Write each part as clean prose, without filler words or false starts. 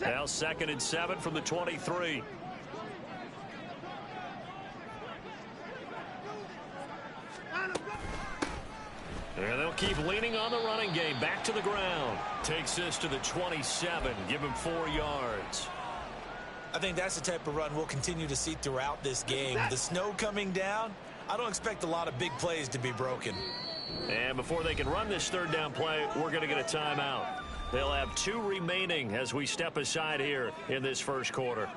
Now 2nd and 7 from the 23. And they'll keep leaning on the running game. Back to the ground. Takes this to the 27. Give him 4 yards. I think that's the type of run we'll continue to see throughout this game. The snow coming down, I don't expect a lot of big plays to be broken. And before they can run this 3rd down play, we're going to get a timeout. They'll have 2 remaining as we step aside here in this first quarter.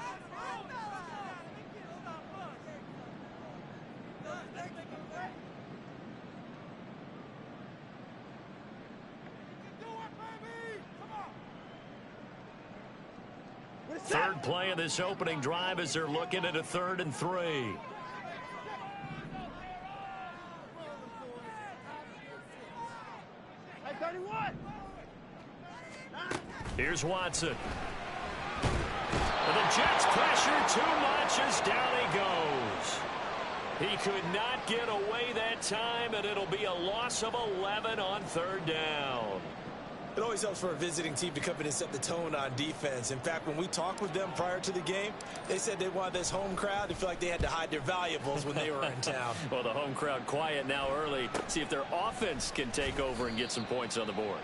Third play of this opening drive as they're looking at a 3rd and 3. Here's Watson. And the Jets pressure too much as down he goes. He could not get away that time, and it'll be a loss of 11 on 3rd down. It always helps for a visiting team to come in and set the tone on defense. In fact, when we talked with them prior to the game, they said they wanted this home crowd to feel like they had to hide their valuables when they were in town. Well, the home crowd quiet now early. See if their offense can take over and get some points on the board.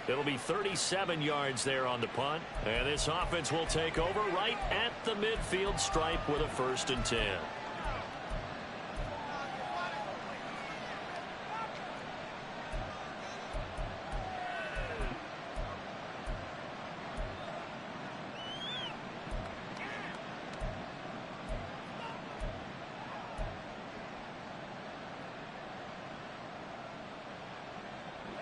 It'll be 37 yards there on the punt. And this offense will take over right at the midfield stripe with a 1st and 10.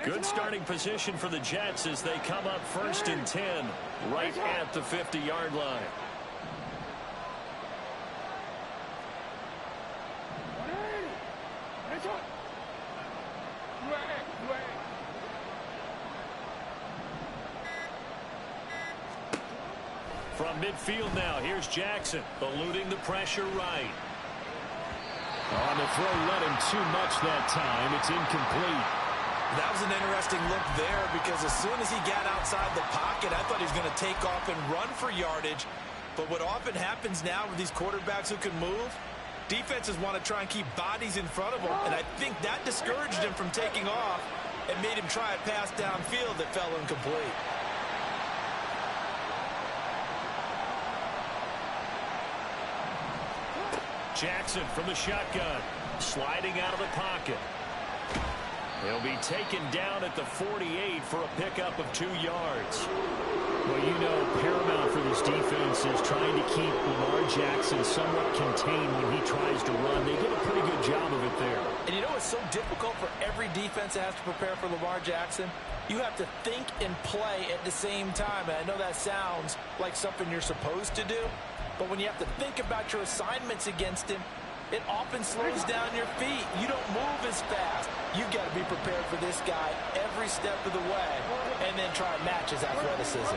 Good starting position for the Jets as they come up 1st and 10 right at the 50-yard line. From midfield now, here's Jackson, eluding the pressure right. On the throw, let him too much that time. It's incomplete. That was an interesting look there because as soon as he got outside the pocket, I thought he was going to take off and run for yardage. But what often happens now with these quarterbacks who can move, defenses want to try and keep bodies in front of them, and I think that discouraged him from taking off and made him try a pass downfield that fell incomplete. Jackson from the shotgun, sliding out of the pocket. He'll be taken down at the 48 for a pickup of 2 yards. Well, you know, paramount for this defense is trying to keep Lamar Jackson somewhat contained when he tries to run. They did a pretty good job of it there. And you know it's so difficult for every defense that has to prepare for Lamar Jackson? You have to think and play at the same time. And I know that sounds like something you're supposed to do, but when you have to think about your assignments against him, it often slows down your feet. You don't move as fast. You've got to be prepared for this guy every step of the way and then try and match his athleticism.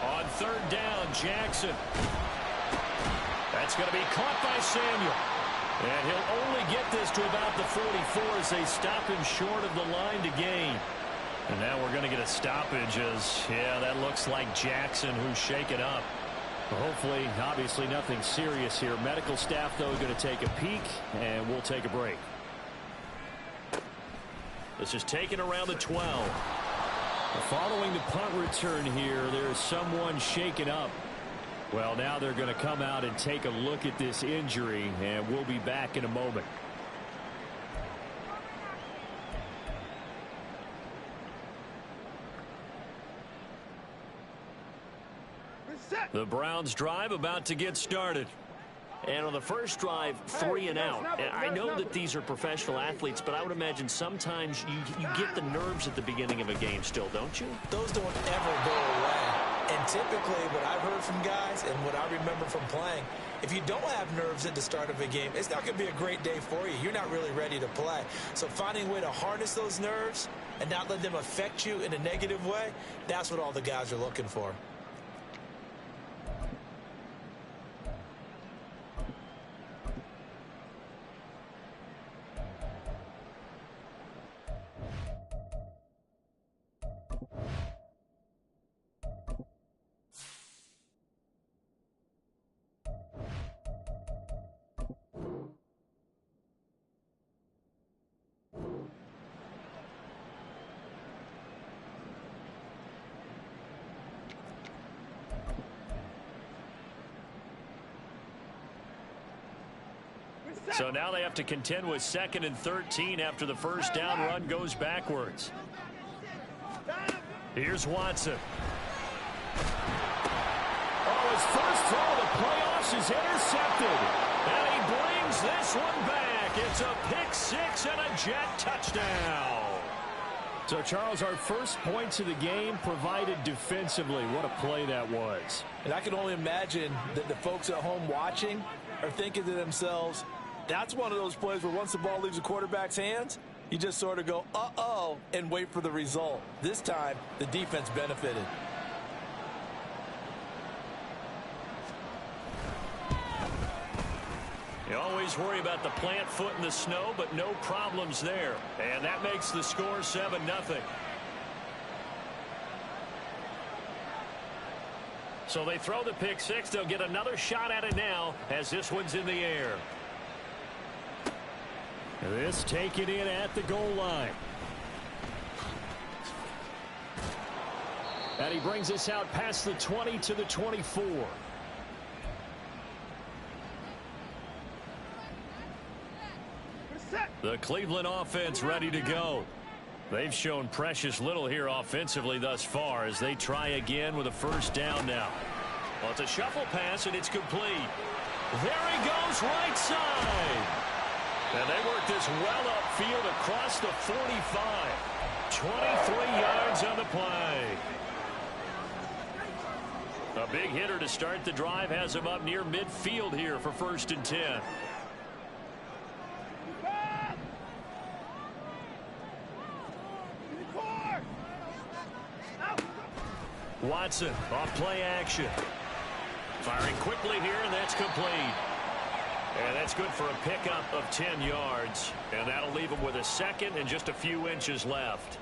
On 3rd down, Jackson. That's going to be caught by Samuel. And he'll only get this to about the 44 as they stop him short of the line to gain. And now we're going to get a stoppage as, yeah, that looks like Jackson who's shaken up. Well, hopefully, obviously nothing serious here. Medical staff, though, going to take a peek, and we'll take a break. This is taken around the 12. Following the punt return here, there is someone shaken up. Well, now they're going to come out and take a look at this injury, and we'll be back in a moment. The Browns drive about to get started. And on the first drive, 3 and out. And I know that these are professional athletes, but I would imagine sometimes you get the nerves at the beginning of a game still, don't you? Those don't ever go away. And typically what I've heard from guys and what I remember from playing, if you don't have nerves at the start of a game, it's not going to be a great day for you. You're not really ready to play. So finding a way to harness those nerves and not let them affect you in a negative way, that's what all the guys are looking for. So now they have to contend with 2nd and 13 after the first down run goes backwards. Here's Watson. Oh, his first throw of the playoffs is intercepted. And he brings this one back. It's a pick six and a Jet touchdown. So, Charles, our first points of the game provided defensively. What a play that was. And I can only imagine that the folks at home watching are thinking to themselves, that's one of those plays where once the ball leaves the quarterback's hands, you just sort of go, uh-oh, and wait for the result. This time, the defense benefited. You always worry about the plant foot in the snow, but no problems there. And that makes the score 7-0. So they throw the pick six. They'll get another shot at it now as this one's in the air. This taken in at the goal line. And he brings us out past the 20 to the 24. The Cleveland offense ready to go. They've shown precious little here offensively thus far as they try again with a first down now. Well, it's a shuffle pass, and it's complete. There he goes, right side. And they work this well upfield across the 45. 23 yards on the play. A big hitter to start the drive has him up near midfield here for 1st and 10. Watson off play action. Firing quickly here, and that's complete. And that's good for a pickup of 10 yards. And that'll leave him with a second and just a few inches left.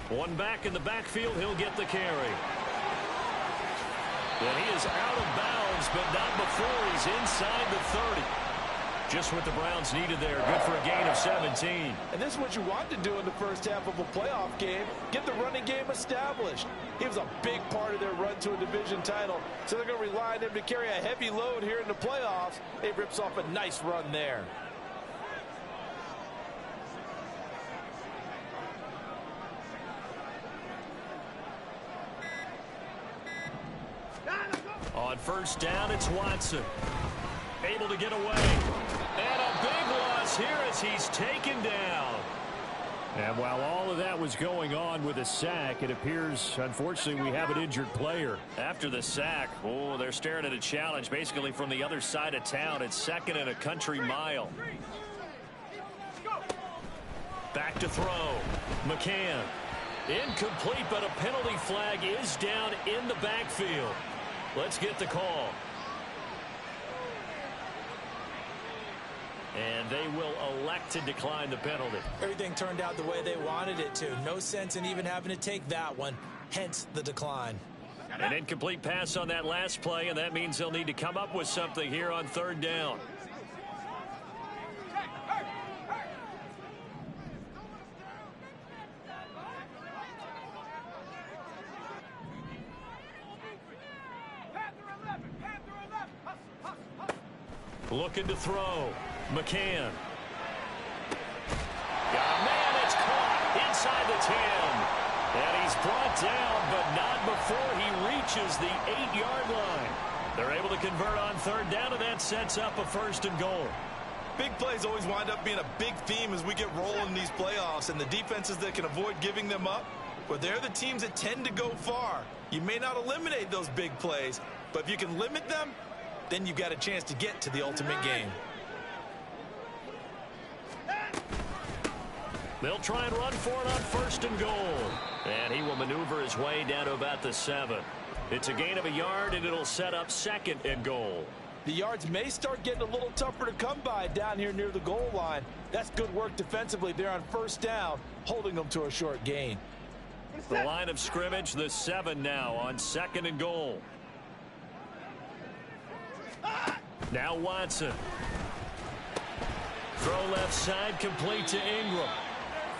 One back in the backfield, he'll get the carry. And he is out of bounds, but not before he's inside the 30. Just what the Browns needed there. Good for a gain of 17. And this is what you want to do in the first half of a playoff game. Get the running game established. He was a big part of their run to a division title. So they're going to rely on him to carry a heavy load here in the playoffs. He rips off a nice run there. On first down, it's Watson. Able to get away. And a big loss here as he's taken down. And while all of that was going on with a sack, it appears, unfortunately, we have an injured player. After the sack, oh, they're staring at a challenge basically from the other side of town. It's 2nd and a country mile. Back to throw. McCann. Incomplete, but a penalty flag is down in the backfield. Let's get the call. And they will elect to decline the penalty. Everything turned out the way they wanted it to. No sense in even having to take that one. Hence the decline. An incomplete pass on that last play, and that means they'll need to come up with something here on 3rd down. Looking to throw. McCann. Got a man, it's caught inside the 10. And he's brought down, but not before he reaches the 8-yard line. They're able to convert on 3rd down, and that sets up a 1st and goal. Big plays always wind up being a big theme as we get rolling in these playoffs, and the defenses that can avoid giving them up, well, they're the teams that tend to go far. You may not eliminate those big plays, but if you can limit them, then you've got a chance to get to the ultimate game. They'll try and run for it on 1st and goal. And he will maneuver his way down to about the 7. It's a gain of a yard, and it'll set up 2nd and goal. The yards may start getting a little tougher to come by down here near the goal line. That's good work defensively there on 1st down, holding them to a short gain. The line of scrimmage, the 7 now on 2nd and goal. Now Watson. Throw left side, complete to Ingram.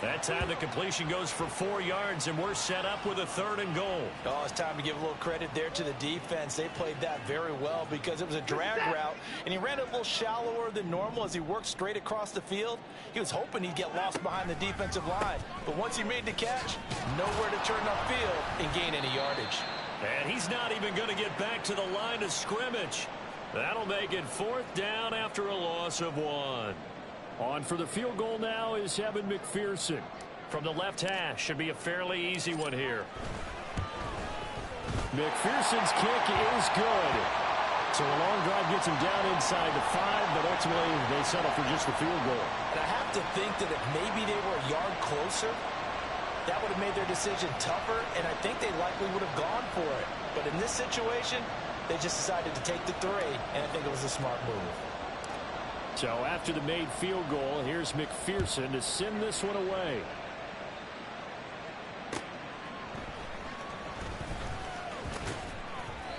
That time the completion goes for 4 yards, and we're set up with a 3rd and goal. Oh, it's time to give a little credit there to the defense. They played that very well because it was a drag route, and he ran it a little shallower than normal as he worked straight across the field. He was hoping he'd get lost behind the defensive line, but once he made the catch, nowhere to turn upfield and gain any yardage. And he's not even going to get back to the line of scrimmage. That'll make it 4th down after a loss of 1. On for the field goal now is Evan McPherson. From the left hash, should be a fairly easy one here. McPherson's kick is good. So a long drive gets him down inside the 5, but ultimately they settle for just the field goal. And I have to think that if maybe they were a yard closer, that would have made their decision tougher, and I think they likely would have gone for it. But in this situation, they just decided to take the 3, and I think it was a smart move. So after the made field goal, here's McPherson to send this one away.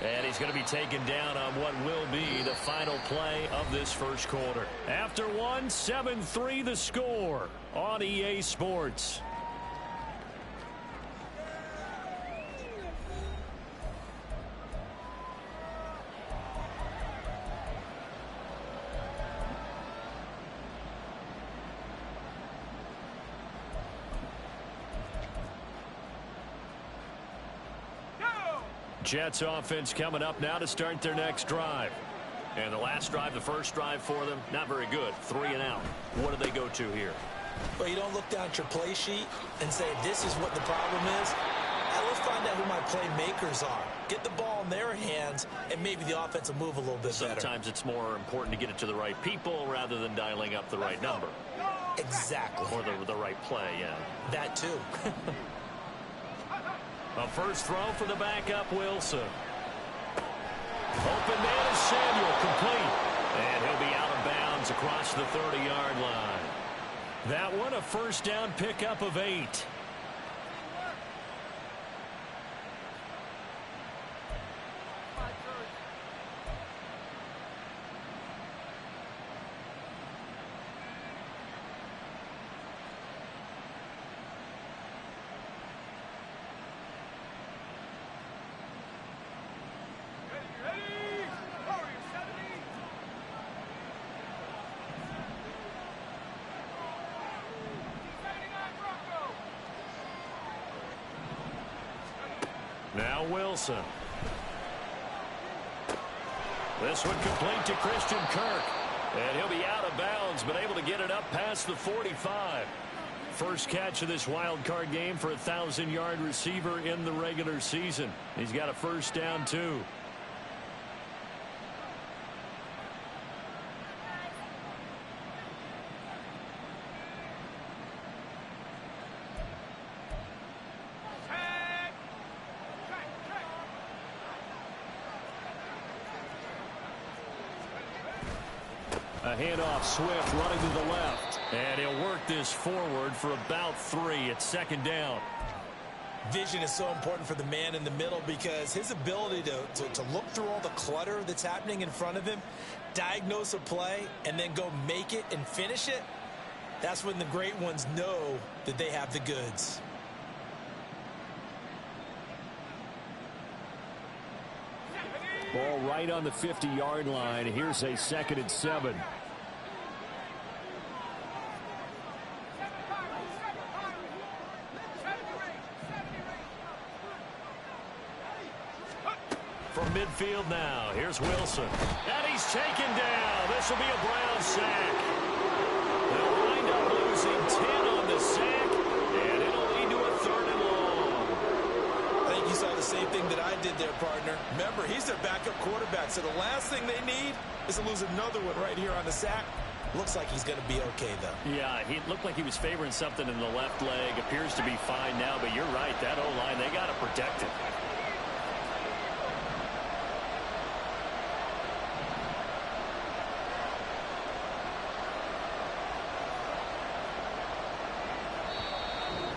And he's going to be taken down on what will be the final play of this first quarter. After 1, 7-3 the score on EA Sports. Jets offense coming up now to start their next drive. And the last drive, the first drive for them, not very good. 3 and out. What do they go to here? Well, you don't look down at your play sheet and say, this is what the problem is. Now let's find out who my playmakers are. Get the ball in their hands, and maybe the offense will move a little bit better. Sometimes it's more important to get it to the right people rather than dialing up the right number. Exactly. Or the right play, yeah. That too. A first throw for the backup, Wilson. Open man is Samuel, complete. And he'll be out of bounds across the 30-yard line. That one, a first down pickup of 8. Now Wilson. This one complete to Christian Kirk. And he'll be out of bounds, but able to get it up past the 45. First catch of this wild card game for a 1,000-yard receiver in the regular season. He's got a first down, too. A handoff, Swift running to the left. And he'll work this forward for about 3. It's second down. Vision is so important for the man in the middle because his ability to look through all the clutter that's happening in front of him, diagnose a play, and then go make it and finish it, that's when the great ones know that they have the goods. Ball right on the 50-yard line. Here's a 2nd and 7. From midfield now, here's Wilson. And he's taken down. This will be a Brown sack. They'll wind up losing 10 on the sack, and it'll lead to a 3rd and long. I think you saw the same thing that I did there, partner. Remember, he's their backup quarterback, so the last thing they need is to lose another one right here on the sack. Looks like he's going to be okay, though. Yeah, he looked like he was favoring something in the left leg. Appears to be fine now, but you're right. That O-line, they got to protect it.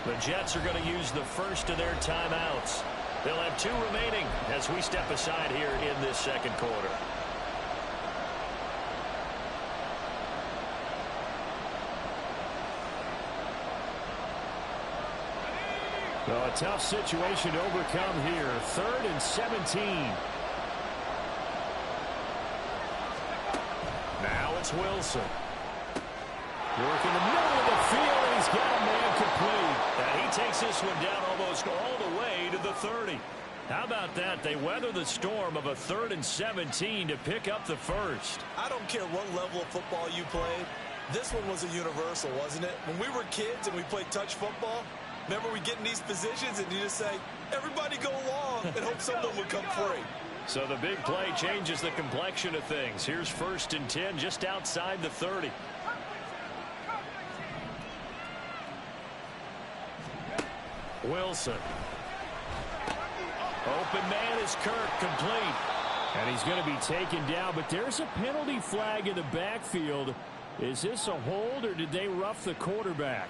The Jets are going to use the first of their timeouts. They'll have 2 remaining as we step aside here in this second quarter. Well, a tough situation to overcome here. 3rd and 17. Now it's Wilson. Working the middle of the field, and he's got a man complete. And he takes this one down almost all the way to the 30. How about that? They weather the storm of a 3rd and 17 to pick up the first. I don't care what level of football you played. This one was a universal, wasn't it? When we were kids and we played touch football, remember we get in these positions and you just say, everybody go along, and hope someone would come free. So the big play changes the complexion of things. Here's 1st and 10 just outside the 30. Wilson. Open man is Kirk, complete. And he's going to be taken down, but there's a penalty flag in the backfield. Is this a hold, or did they rough the quarterback?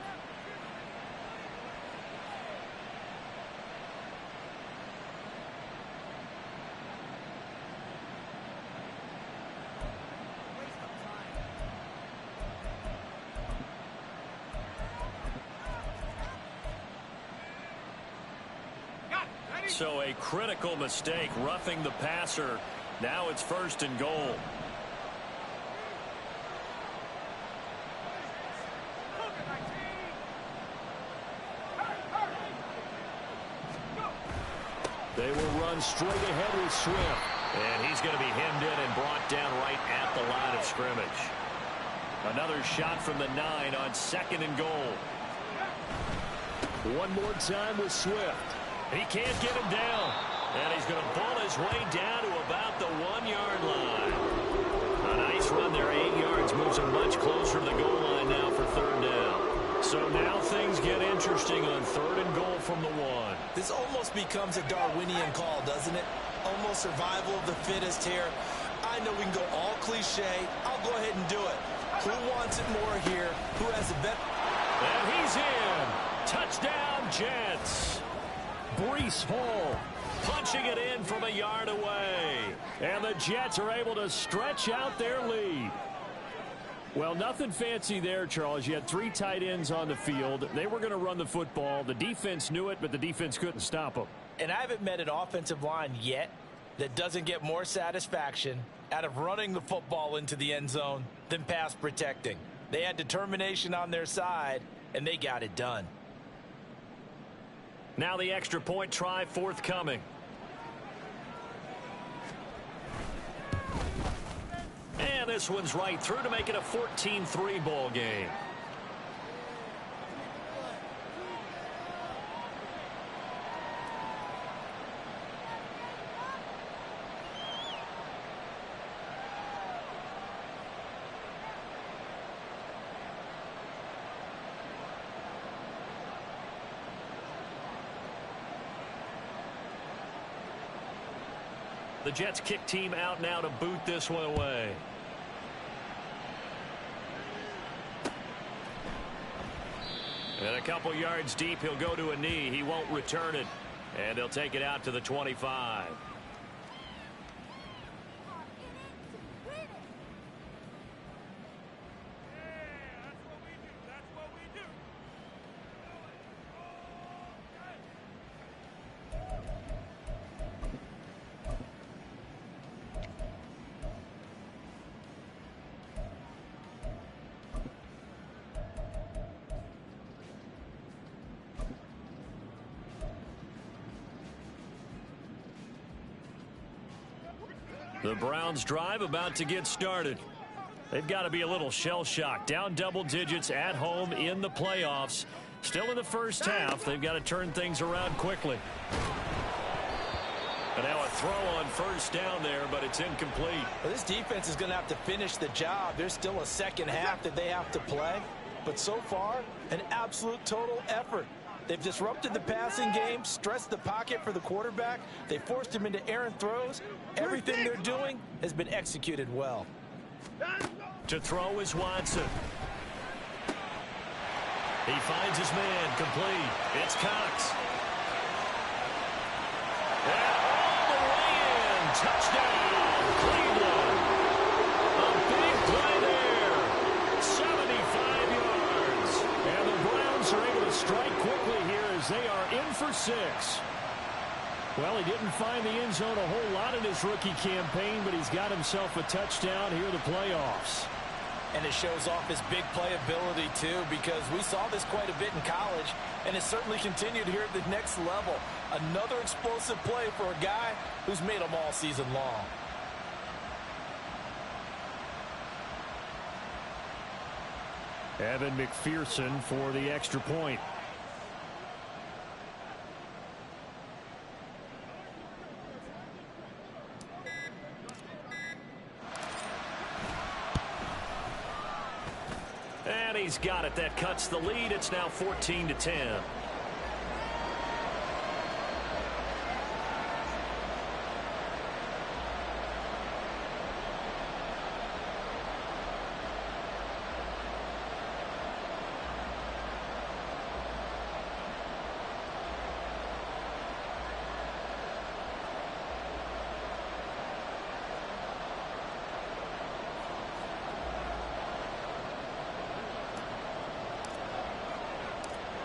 So a critical mistake, roughing the passer. Now it's 1st and goal. They will run straight ahead with Swift. And he's going to be hemmed in and brought down right at the line of scrimmage. Another shot from the 9 on 2nd and goal. One more time with Swift. He can't get him down. And he's going to pull his way down to about the 1-yard line. A nice run there, 8 yards. Moves him much closer to the goal line now for 3rd down. So now things get interesting on 3rd and goal from the 1. This almost becomes a Darwinian call, doesn't it? Almost survival of the fittest here. I know we can go all cliche. I'll go ahead and do it. Who wants it more here? Who has the bet? And he's in. Touchdown, Jets. Breece Hall punching it in from a yard away. And the Jets are able to stretch out their lead. Well, nothing fancy there, Charles. You had 3 tight ends on the field. They were going to run the football. The defense knew it, but the defense couldn't stop them. And I haven't met an offensive line yet that doesn't get more satisfaction out of running the football into the end zone than pass protecting. They had determination on their side, and they got it done. Now the extra point try forthcoming. And this one's right through to make it a 14-3 ball game. The Jets kick team out now to boot this one away. And a couple yards deep, he'll go to a knee. He won't return it. And they'll take it out to the 25. The Browns drive about to get started. They've got to be a little shell-shocked. Down double digits at home in the playoffs. Still in the first half. They've got to turn things around quickly. And now a throw on 1st down there, but it's incomplete. Well, this defense is going to have to finish the job. There's still a second half that they have to play. But so far, an absolute total effort. They've disrupted the passing game, stressed the pocket for the quarterback. They forced him into errant throws. Everything they're doing has been executed well. To throw is Watson. He finds his man, complete. It's Cox. And all the way in. Touchdown, Cleveland. A big play there. 75 yards. And the Browns are able to strike quickly here as they are in for for 6. Well, he didn't find the end zone a whole lot in his rookie campaign, but he's got himself a touchdown here in the playoffs. And it shows off his big playability, too, because we saw this quite a bit in college, and it certainly continued here at the next level. Another explosive play for a guy who's made them all season long. Evan McPherson for the extra point. And he's got it. That cuts the lead. It's now 14-10.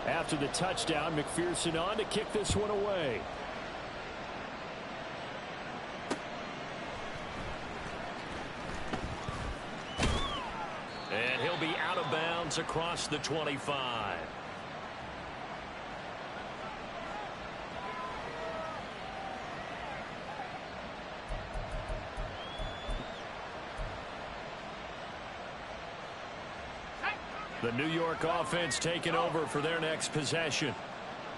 After the touchdown, McPherson on to kick this one away. And he'll be out of bounds across the 25. The New York offense taking over for their next possession.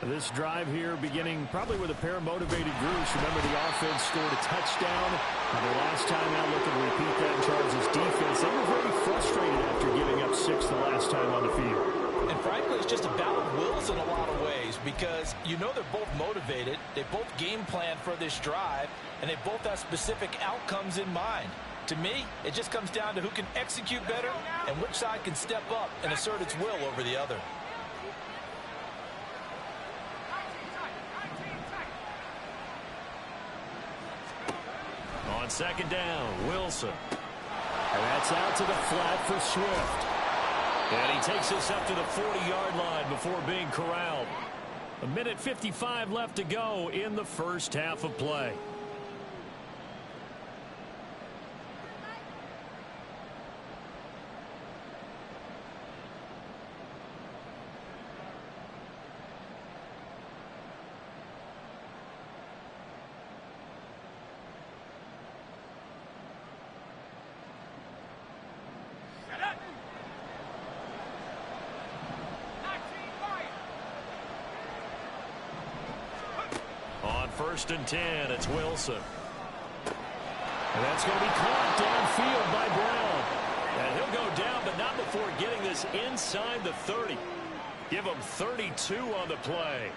This drive here beginning probably with a pair of motivated groups. Remember, the offense scored a touchdown. And the last time out, looking to repeat that in Charles' defense. They were very frustrated after giving up 6 the last time on the field. And frankly, it's just a battle of wills in a lot of ways because you know they're both motivated. They both game plan for this drive, and they both have specific outcomes in mind. To me, it just comes down to who can execute better and which side can step up and assert its will over the other. On second down, Wilson. And that's out to the flat for Swift. And he takes us up to the 40-yard line before being corralled. 1:55 left to go in the first half of play. First and 10, it's Wilson. And that's going to be caught downfield by Brown. And he'll go down, but not before getting this inside the 30. Give him 32 on the play.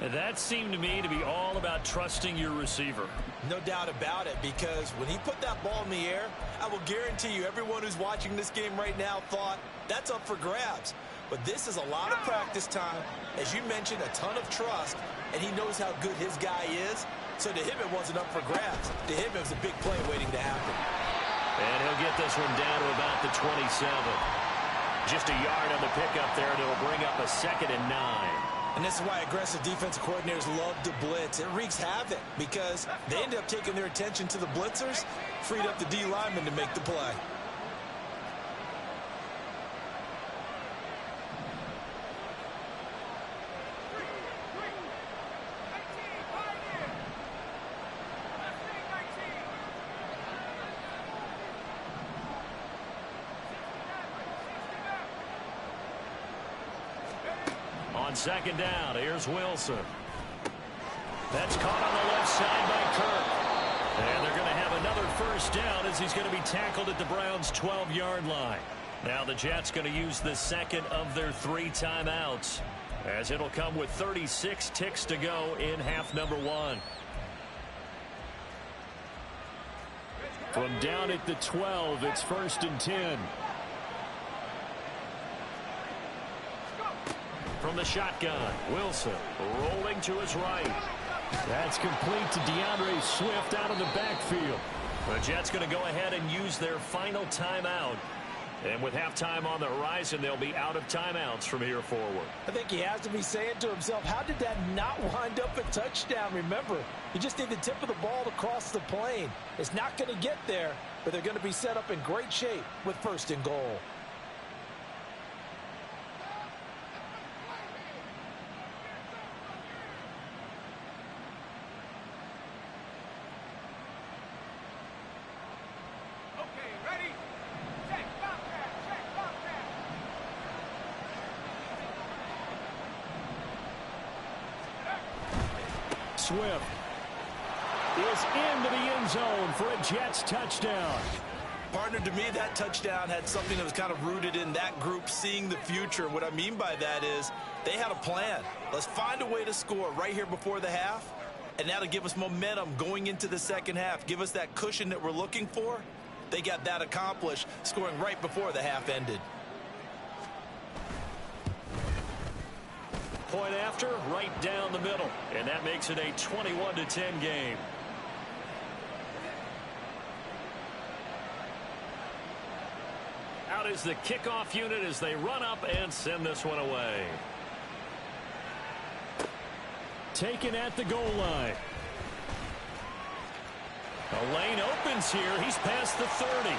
And that seemed to me to be all about trusting your receiver. No doubt about it, because when he put that ball in the air, I will guarantee you everyone who's watching this game right now thought that's up for grabs. But this is a lot of practice time. As you mentioned, a ton of trust, and he knows how good his guy is. So to him, it wasn't up for grabs. To him, it was a big play waiting to happen. And he'll get this one down to about the 27. Just a yard on the pickup there, and it'll bring up a 2nd and 9. And this is why aggressive defensive coordinators love to blitz. It wreaks havoc because they end up taking their attention to the blitzers, freed up the D lineman to make the play. On second down, here's Wilson. That's caught on the left side by Kirk. And they're going to have another first down as he's going to be tackled at the Browns' 12-yard line. Now the Jets going to use the second of their 3 timeouts, as it'll come with 36 ticks to go in half number 1. From down at the 12, it's 1st and 10. From the shotgun, Wilson rolling to his right. That's complete to DeAndre Swift out of the backfield. The Jets going to go ahead and use their final timeout And with halftime on the horizon, they'll be out of timeouts from here forward. I think he has to be saying to himself, how did that not wind up a touchdown? Remember, you just need the tip of the ball to cross the plane. It's not going to get there, but they're going to be set up in great shape with 1st and goal. Swift is into the end zone for a Jets touchdown. Partner, to me, that touchdown had something that was kind of rooted in that group seeing the future. What I mean by that is they had a plan. Let's find a way to score right here before the half, and that'll give us momentum going into the second half, give us that cushion that we're looking for. They got that accomplished, scoring right before the half ended. Point after, right down the middle. And that makes it a 21-10 game. Out is the kickoff unit as they run up and send this one away. Taken at the goal line. A lane opens here. He's past the 30.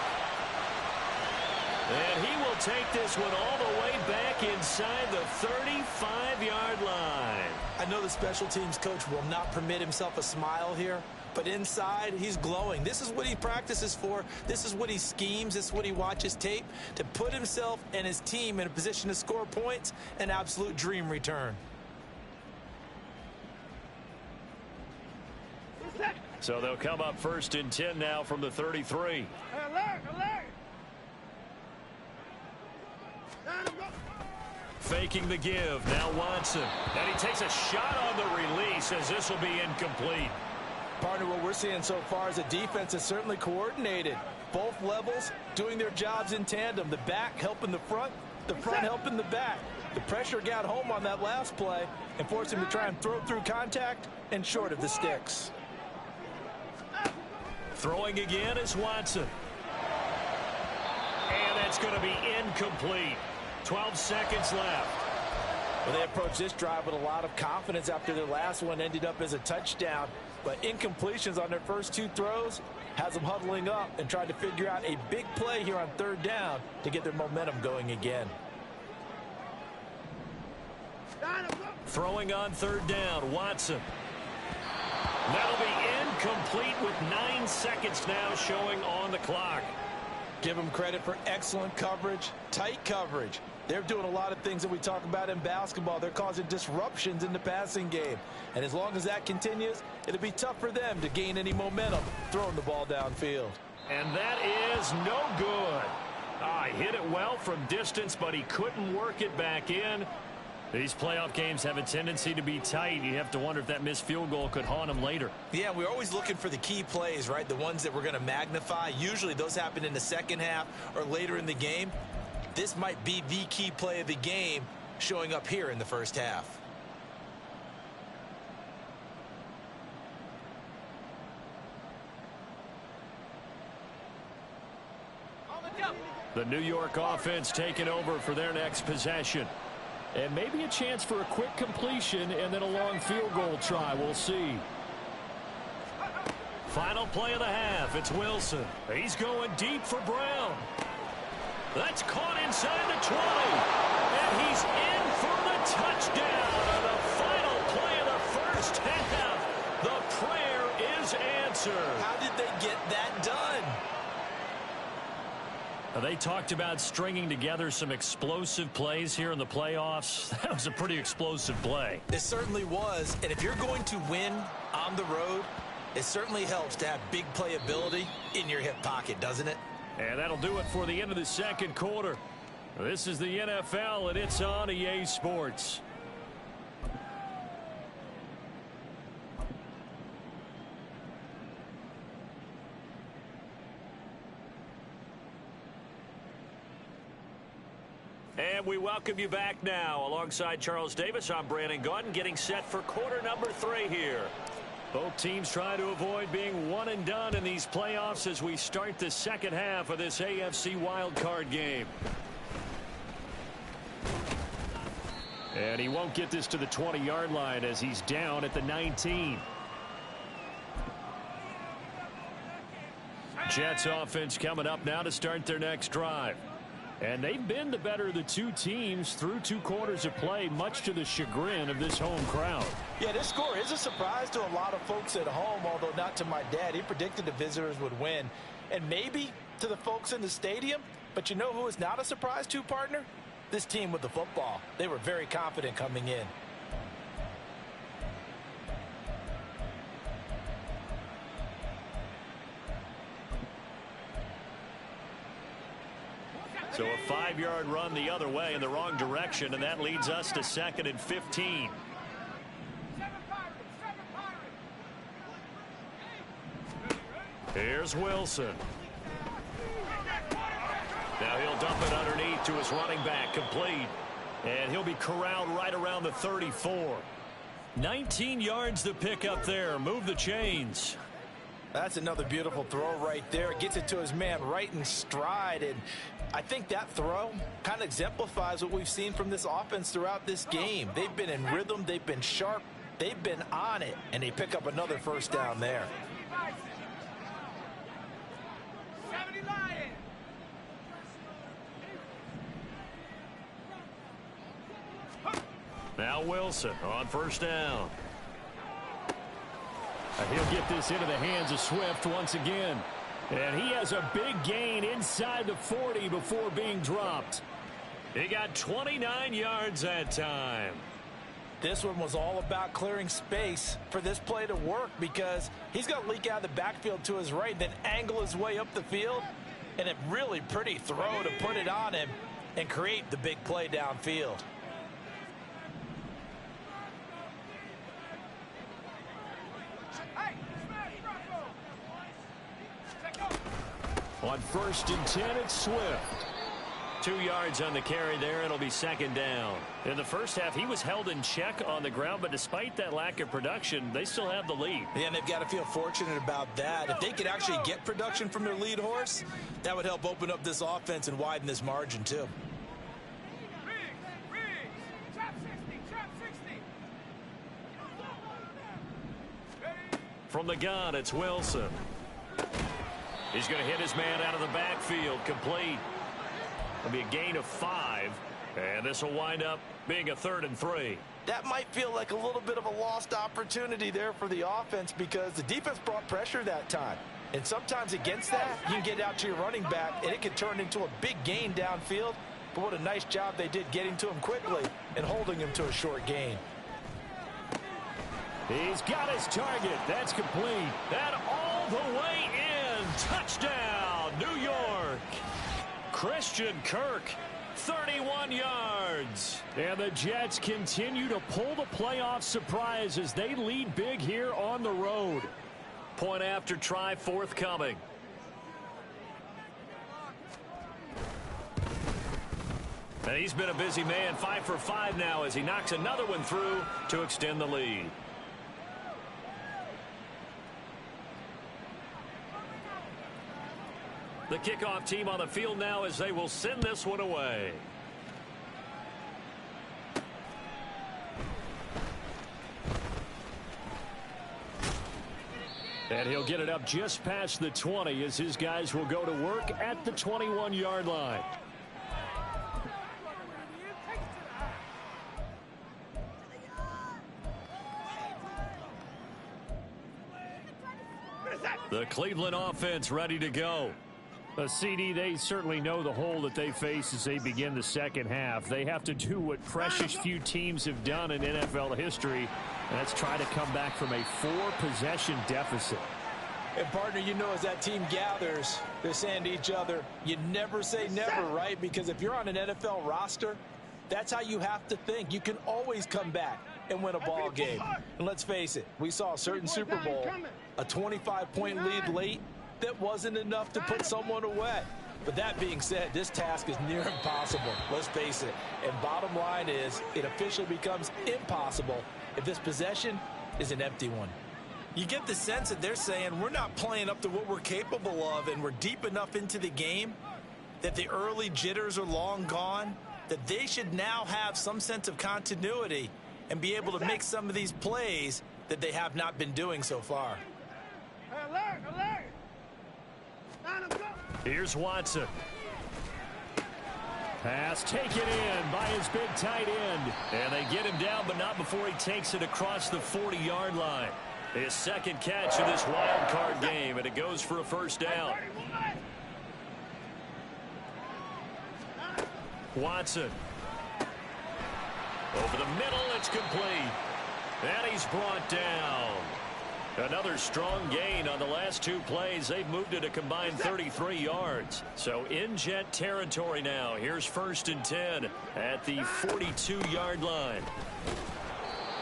And he will take this one all the way back inside the 35-yard line. I know the special teams coach will not permit himself a smile here, but inside, he's glowing. This is what he practices for. This is what he schemes. This is what he watches tape to put himself and his team in a position to score points. An absolute dream return. So they'll come up 1st and 10 now from the 33. Alert, alert. Faking the give. Now Watson. And he takes a shot on the release as this will be incomplete. Partner, what we're seeing so far is the defense is certainly coordinated. Both levels doing their jobs in tandem. The back helping the front helping the back. The pressure got home on that last play and forced him to try and throw through contact and short of the sticks. Throwing again is Watson. And that's going to be incomplete. 12 seconds left. Well, they approached this drive with a lot of confidence after their last one ended up as a touchdown. But incompletions on their first 2 throws has them huddling up and trying to figure out a big play here on 3rd down to get their momentum going again. Throwing on 3rd down, Watson. That'll be incomplete with 9 seconds now showing on the clock. Give them credit for excellent coverage, tight coverage. They're doing a lot of things that we talk about in basketball. They're causing disruptions in the passing game. And as long as that continues, it'll be tough for them to gain any momentum throwing the ball downfield. And that is no good. He hit it well from distance, but he couldn't work it back in. These playoff games have a tendency to be tight. You have to wonder if that missed field goal could haunt him later. Yeah, we're always looking for the key plays, right? The ones that we're going to magnify. Usually those happen in the second half or later in the game. This might be the key play of the game showing up here in the first half. The New York offense taking over for their next possession. And maybe a chance for a quick completion and then a long field goal try. We'll see. Final play of the half. It's Wilson. He's going deep for Brown. That's caught inside the 20. And he's in for the touchdown on the final play of the first half. The prayer is answered. How did they get that done? They talked about stringing together some explosive plays here in the playoffs. That was a pretty explosive play. It certainly was. And if you're going to win on the road, it certainly helps to have big playability in your hip pocket, doesn't it? And that'll do it for the end of the second quarter. This is the NFL, and it's on EA Sports. And we welcome you back now. Alongside Charles Davis, I'm Brandon Gaudin, getting set for quarter number 3 here. Both teams try to avoid being one and done in these playoffs as we start the second half of this AFC wildcard game. And he won't get this to the 20-yard line as he's down at the 19. Jets offense coming up now to start their next drive. And they've been the better of the two teams through 2 quarters of play, much to the chagrin of this home crowd. Yeah, this score is a surprise to a lot of folks at home, although not to my dad. He predicted the visitors would win. And maybe to the folks in the stadium. But you know who is not a surprise to, partner? This team with the football. They were very confident coming in. So a 5-yard run the other way in the wrong direction, and that leads us to 2nd and 15. Here's Wilson. Now he'll dump it underneath to his running back, complete. And he'll be corralled right around the 34. 19 yards to pick up there. Move the chains. That's another beautiful throw right there. Gets it to his man right in stride. And I think that throw kind of exemplifies what we've seen from this offense throughout this game. They've been in rhythm. They've been sharp. They've been on it. And they pick up another first down there. Now Wilson on first down. He'll get this into the hands of Swift once again. And he has a big gain inside the 40 before being dropped. He got 29 yards that time. This one was all about clearing space for this play to work because he's going to leak out of the backfield to his right, then angle his way up the field. And a really pretty throw to put it on him and create the big play downfield. On 1st and 10, it's Swift. 2 yards on the carry there. It'll be 2nd down. In the first half, he was held in check on the ground, but despite that lack of production, they still have the lead. Yeah, and they've got to feel fortunate about that. If they could actually get production from their lead horse, that would help open up this offense and widen this margin, too. From the gun, it's Wilson. He's going to hit his man out of the backfield, complete. It'll be a gain of 5, and this will wind up being a 3rd and 3. That might feel like a little bit of a lost opportunity there for the offense because the defense brought pressure that time. And sometimes against that, you can get out to your running back, and it can turn into a big gain downfield. But what a nice job they did getting to him quickly and holding him to a short gain. He's got his target. That's complete. That all the way in. Touchdown, New York. Christian Kirk, 31 yards. And the Jets continue to pull the playoff surprise as they lead big here on the road. Point after try forthcoming. And he's been a busy man, 5 for 5 now as he knocks another one through to extend the lead. The kickoff team on the field now as they will send this one away. And he'll get it up just past the 20 as his guys will go to work at the 21-yard line. The Cleveland offense ready to go. CD, they certainly know the hole that they face as they begin the second half. They have to do what precious few teams have done in NFL history, and that's try to come back from a 4-possession deficit. And, partner, you know as that team gathers, they're saying to each other, you never say never, right? Because if you're on an NFL roster, that's how you have to think. You can always come back and win a ball game. And let's face it, we saw a certain Super Bowl, a 25-point lead late, that wasn't enough to put someone away. But that being said, this task is near impossible. Let's face it. And bottom line is, it officially becomes impossible if this possession is an empty one. You get the sense that they're saying we're not playing up to what we're capable of, and we're deep enough into the game that the early jitters are long gone, that they should now have some sense of continuity and be able to make some of these plays that they have not been doing so far. Alert, alert. Here's Watson. Pass taken in by his big tight end. And they get him down, but not before he takes it across the 40-yard line. His second catch of this wild card game, and it goes for a first down. Watson. Over the middle, it's complete. And he's brought down. Another strong gain on the last two plays. They've moved it a combined 33 yards. So in Jet territory now. Here's 1st and 10 at the 42-yard line.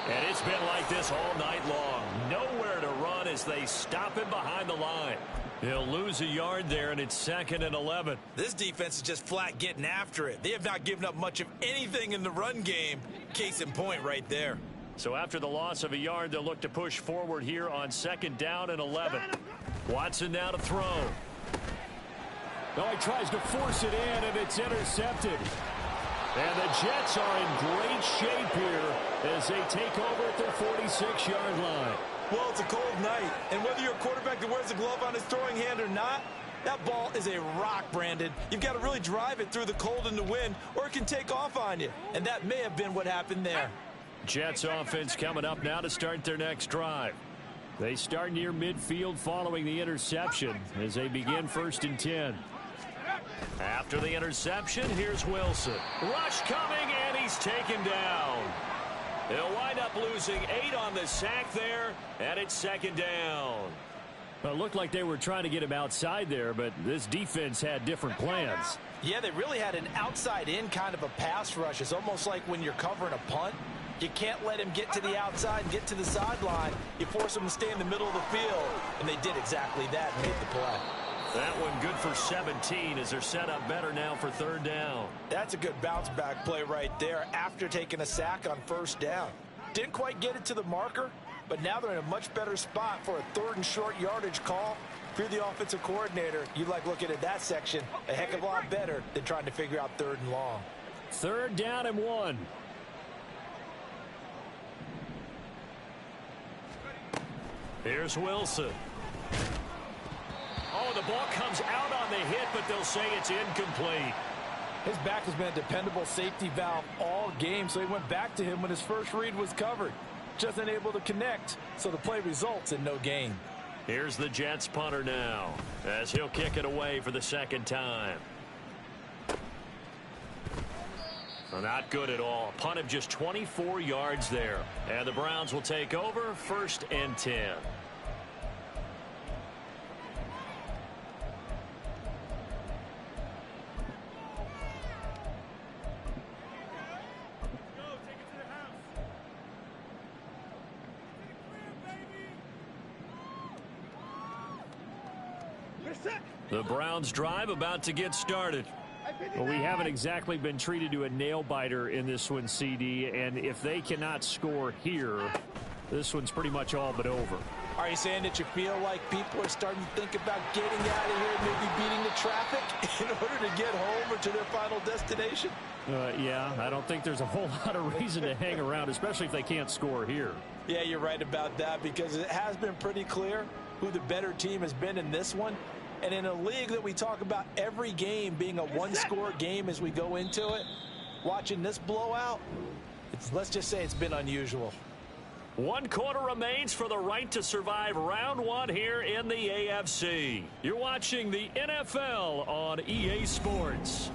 And it's been like this all night long. Nowhere to run as they stop him behind the line. He'll lose a yard there, and it's 2nd and 11. This defense is just flat getting after it. They have not given up much of anything in the run game. Case in point right there. So after the loss of a yard, they'll look to push forward here on 2nd down and 11. Watson now to throw. No, he tries to force it in, and it's intercepted. And the Jets are in great shape here as they take over at their 46-yard line. Well, it's a cold night, and whether you're a quarterback that wears a glove on his throwing hand or not, that ball is a rock, Brandon. You've got to really drive it through the cold and the wind, or it can take off on you. And that may have been what happened there. Jets offense coming up now to start their next drive. They start near midfield following the interception as they begin 1st and 10. After the interception, here's Wilson. Rush coming, and he's taken down. He'll wind up losing 8 on the sack there, and it's 2nd down. Well, it looked like they were trying to get him outside there, but this defense had different plans. Yeah, they really had an outside-in kind of a pass rush. It's almost like when you're covering a punt. You can't let him get to the outside and get to the sideline. You force him to stay in the middle of the field, and they did exactly that and made the play. That one good for 17 as they're set up better now for 3rd down. That's a good bounce-back play right there after taking a sack on 1st down. Didn't quite get it to the marker, but now they're in a much better spot for a 3rd and short yardage call. If you're the offensive coordinator, you like looking at that section a heck of a lot better than trying to figure out 3rd and long. 3rd down and 1. Here's Wilson. Oh, the ball comes out on the hit, but they'll say it's incomplete. His back has been a dependable safety valve all game, so he went back to him when his first read was covered. Just unable to connect, so the play results in no gain. Here's the Jets punter now as he'll kick it away for the 2nd time. Well, not good at all. A punt of just 24 yards there. And the Browns will take over 1st and 10. The Browns drive about to get started. Well, we haven't exactly been treated to a nail-biter in this one, CD, and if they cannot score here, this one's pretty much all but over. Are you saying that you feel like people are starting to think about getting out of here, maybe beating the traffic in order to get home or to their final destination? Yeah, I don't think there's a whole lot of reason to hang around, especially if they can't score here. Yeah, you're right about that, because it has been pretty clear who the better team has been in this one. And in a league that we talk about every game being a one-score game as we go into it, watching this blowout, let's just say it's been unusual. 1 quarter remains for the right to survive round 1 here in the AFC. You're watching the NFL on EA Sports.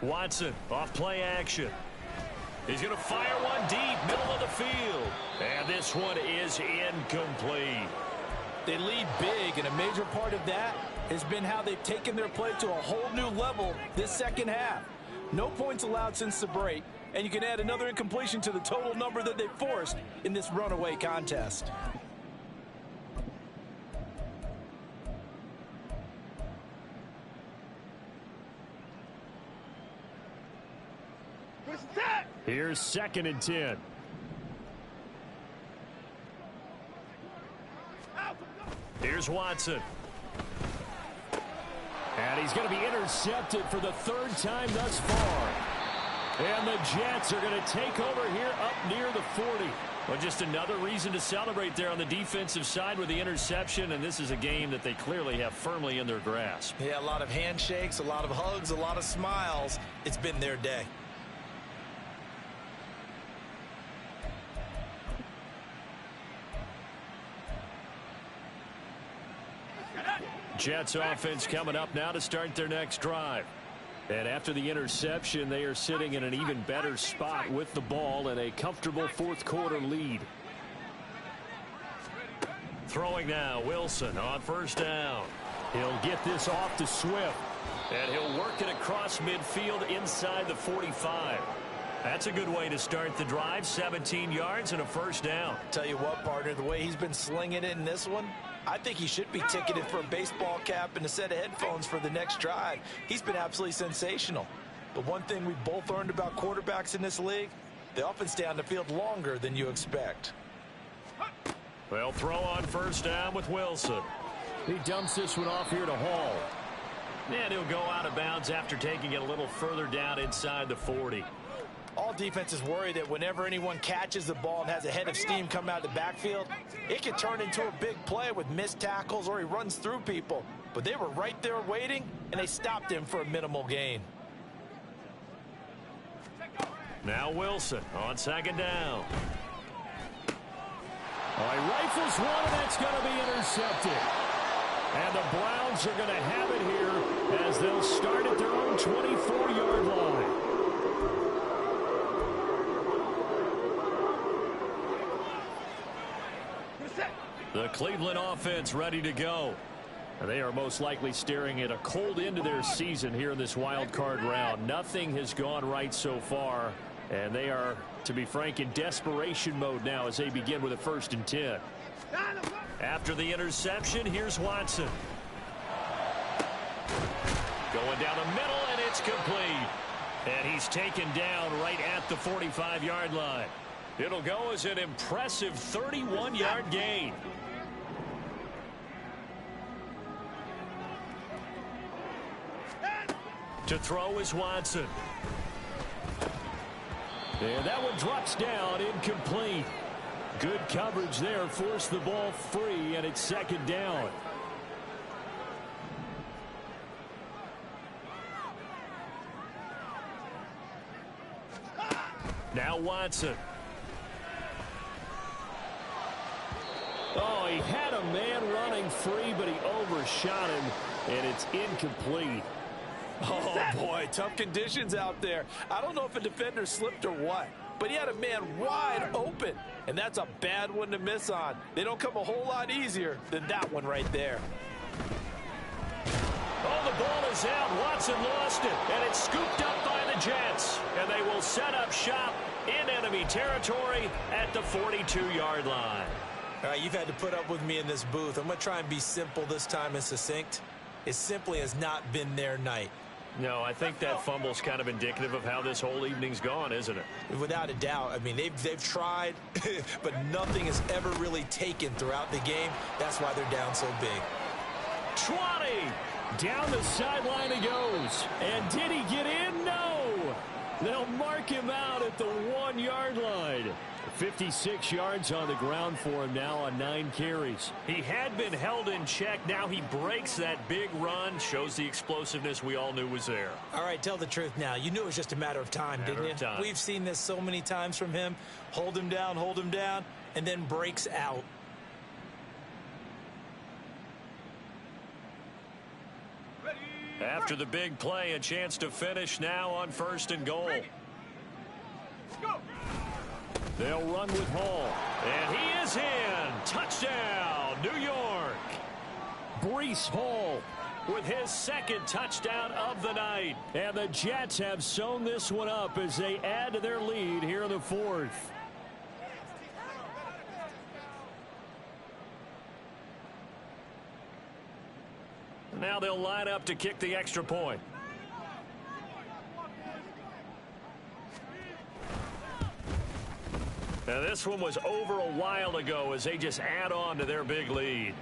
Watson off play action. He's going to fire one deep, middle of the field. And this one is incomplete. They lead big, and a major part of that has been how they've taken their play to a whole new level this second half. No points allowed since the break, and you can add another incompletion to the total number that they forced in this runaway contest. Here's 2nd and 10. Here's Watson. And he's going to be intercepted for the 3rd time thus far. And the Jets are going to take over here up near the 40. Well, just another reason to celebrate there on the defensive side with the interception, and this is a game that they clearly have firmly in their grasp. Yeah, a lot of handshakes, a lot of hugs, a lot of smiles. It's been their day. Jets offense coming up now to start their next drive. And after the interception, they are sitting in an even better spot with the ball and a comfortable 4th quarter lead. Throwing now, Wilson on 1st down. He'll get this off to Swift. And he'll work it across midfield inside the 45. That's a good way to start the drive. 17 yards and a 1st down. Tell you what, partner, the way he's been slinging it in this one, I think he should be ticketed for a baseball cap and a set of headphones for the next drive. He's been absolutely sensational. But one thing we both learned about quarterbacks in this league, they often stay on the field longer than you expect. They'll throw on 1st down with Wilson. He dumps this one off here to Hall. And he'll go out of bounds after taking it a little further down inside the 40. All defenses worry that whenever anyone catches the ball and has a head of steam come out of the backfield, it can turn into a big play with missed tackles or he runs through people. But they were right there waiting, and they stopped him for a minimal gain. Now Wilson on 2nd down. Oh, he rifles one, and that's going to be intercepted. And the Browns are going to have it here as they'll start at their own 24-yard line. The Cleveland offense ready to go. And they are most likely staring at a cold end to their season here in this wild card round. Nothing has gone right so far, and they are, to be frank, in desperation mode now as they begin with a 1st and 10. After the interception, here's Watson. Going down the middle, and it's complete. And he's taken down right at the 45-yard line. It'll go as an impressive 31-yard gain. To throw is Watson. And that one drops down, incomplete. Good coverage there, forced the ball free, and it's 2nd down. Now Watson. Oh, he had a man running free, but he overshot him, and it's incomplete. Oh, boy, tough conditions out there. I don't know if a defender slipped or what, but he had a man wide open, and that's a bad one to miss on. They don't come a whole lot easier than that one right there. Oh, the ball is out. Watson lost it, and it's scooped up by the Jets, and they will set up shop in enemy territory at the 42-yard line. All right, you've had to put up with me in this booth. I'm going to try and be simple this time and succinct. It simply has not been their night. No, I think that fumble's kind of indicative of how this whole evening's gone, isn't it? Without a doubt. I mean, they've tried, but nothing has ever really taken throughout the game. That's why they're down so big. 20! Down the sideline he goes. And did he get in? No! They'll mark him out at the 1-yard line. 56 yards on the ground for him now on 9 carries. He had been held in check. Now he breaks that big run. Shows the explosiveness we all knew was there. All right, tell the truth now. You knew it was just a matter of time, didn't you? We've seen this so many times from him. Hold him down, and then breaks out. After the big play, a chance to finish now on 1st and goal. They'll run with Hall. And he is in. Touchdown, New York. Breece Hall with his second touchdown of the night. And the Jets have sewn this one up as they add to their lead here in the fourth. Now they'll line up to kick the extra point. Now this one was over a while ago as they just add on to their big lead.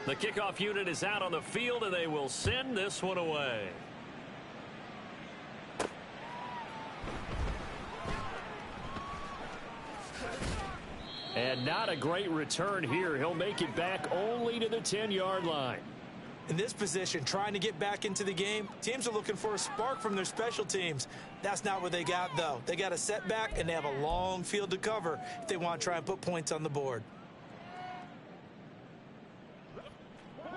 The kickoff unit is out on the field, and they will send this one away. And not a great return here. He'll make it back only to the 10-yard line. In this position, trying to get back into the game, teams are looking for a spark from their special teams. That's not what they got, though. They got a setback, and they have a long field to cover if they want to try and put points on the board.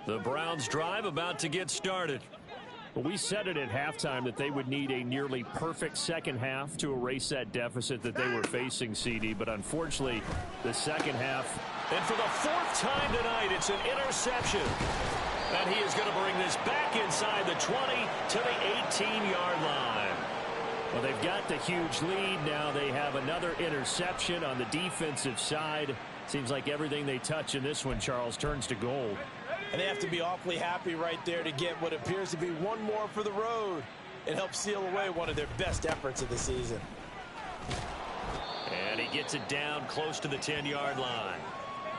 The Browns drive about to get started. Well, we said it at halftime that they would need a nearly perfect second half to erase that deficit that they were facing, CD. But unfortunately, the second half. And for the fourth time tonight, it's an interception. And he is going to bring this back inside the 20 to the 18-yard line. Well, they've got the huge lead. Now they have another interception on the defensive side. Seems like everything they touch in this one, Charles, turns to gold. And they have to be awfully happy right there to get what appears to be one more for the road. It helps seal away one of their best efforts of the season. And he gets it down close to the 10-yard line.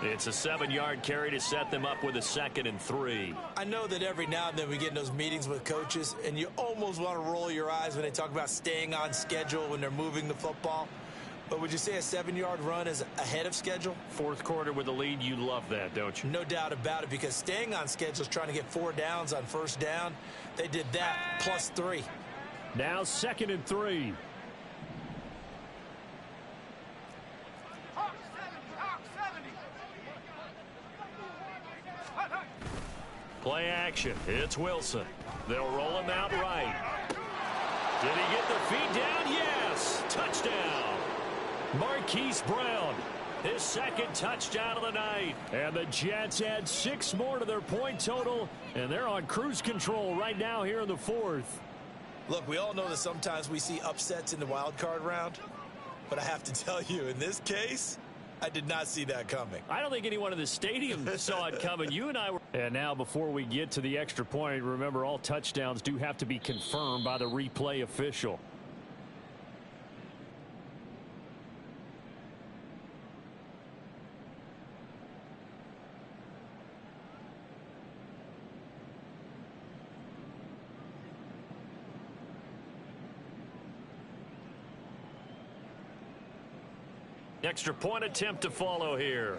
It's a 7-yard carry to set them up with a 2nd and 3. I know that every now and then we get in those meetings with coaches, and you almost want to roll your eyes when they talk about staying on schedule when they're moving the football. But would you say a 7-yard run is ahead of schedule? Fourth quarter with the lead, you love that, don't you? No doubt about it, because staying on schedule is trying to get 4 downs on first down. They did that plus 3. Now 2nd and 3. Play action. It's Wilson. They'll roll him out right. Did he get the feet down? Yes. Touchdown. Marquise Brown, his second touchdown of the night. And the Jets add 6 more to their point total, and they're on cruise control right now here in the fourth. Look, we all know that sometimes we see upsets in the wild card round, but I have to tell you, in this case, I did not see that coming. I don't think anyone in the stadium saw it coming. You and I were. And now before we get to the extra point, remember all touchdowns do have to be confirmed by the replay official. Extra point attempt to follow here.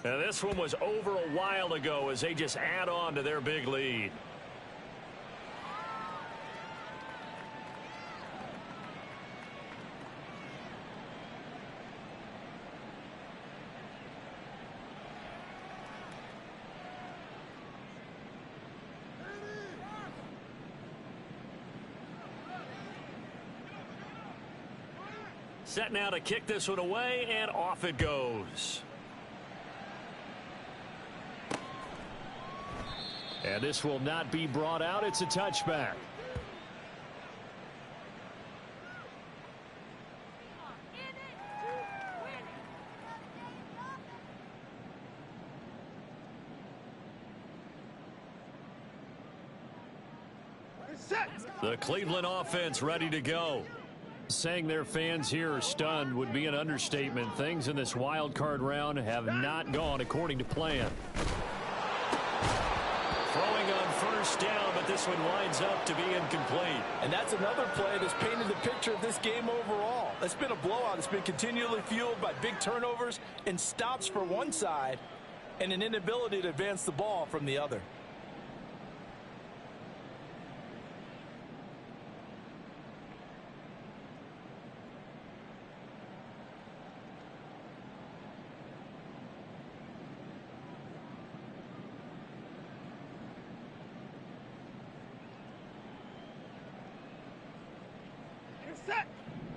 And this one was over a while ago as they just add on to their big lead. Set now to kick this one away, and off it goes. And this will not be brought out. It's a touchback. The Cleveland offense ready to go. Saying their fans here are stunned would be an understatement. Things in this wild card round have not gone according to plan. Throwing on first down, but this one winds up to be incomplete. And that's another play that's painted the picture of this game overall. It's been a blowout. It's been continually fueled by big turnovers and stops for one side and an inability to advance the ball from the other.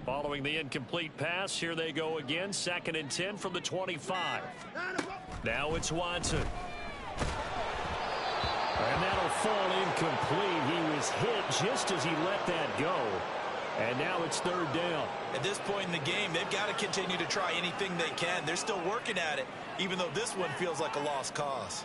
Following the incomplete pass, here they go again. 2nd and 10 from the 25. Now it's Watson. And that'll fall incomplete. He was hit just as he let that go. And now it's 3rd down. At this point in the game, they've got to continue to try anything they can. They're still working at it, even though this one feels like a lost cause.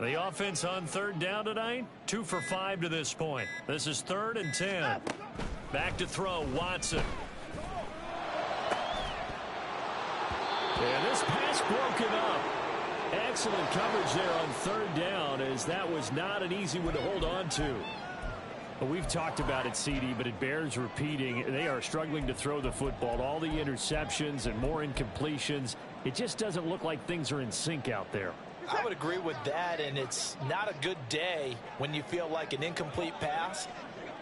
The offense on 3rd down tonight, 2 for 5 to this point. This is 3rd and 10. Back to throw, Watson. And this pass broken up. Excellent coverage there on 3rd down, as that was not an easy one to hold on to. Well, we've talked about it, CD, but it bears repeating. They are struggling to throw the football. All the interceptions and more incompletions. It just doesn't look like things are in sync out there. I would agree with that, and it's not a good day when you feel like an incomplete pass